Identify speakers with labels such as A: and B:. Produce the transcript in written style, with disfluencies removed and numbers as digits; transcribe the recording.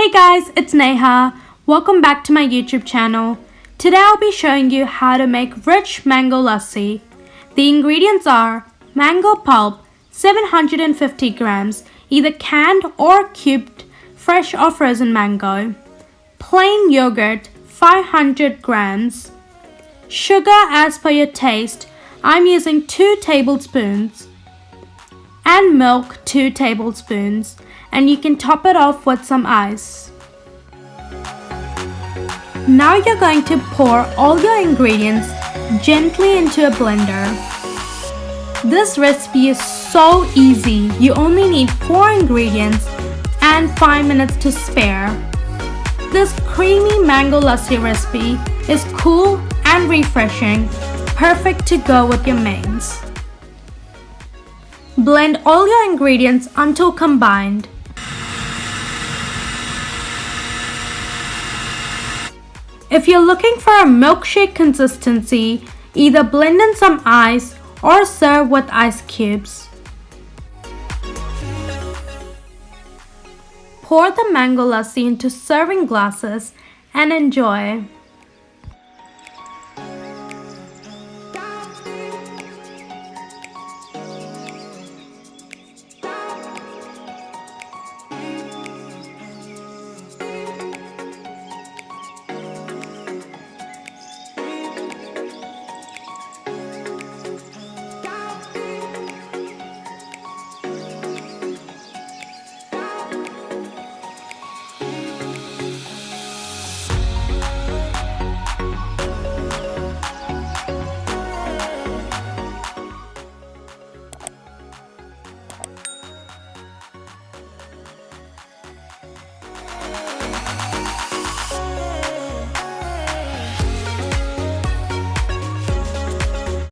A: Hey guys, it's Neha. Welcome back to my YouTube channel. Today I'll be showing you how to make rich mango lassi. The ingredients are mango pulp 750 grams, either canned or cubed, fresh or frozen mango. Plain yogurt 500 grams. Sugar as per your taste. I'm using 2 tablespoons. And milk 2 tablespoons. And you can top it off with some ice. Now you're going to pour all your ingredients gently into a blender. This recipe is so easy. You only need 4 ingredients and 5 minutes to spare. This creamy mango lassi recipe is cool and refreshing, perfect to go with your mains. Blend all your ingredients until combined. If you're looking for a milkshake consistency, either blend in some ice or serve with ice cubes. Pour the mango lassi into serving glasses and enjoy.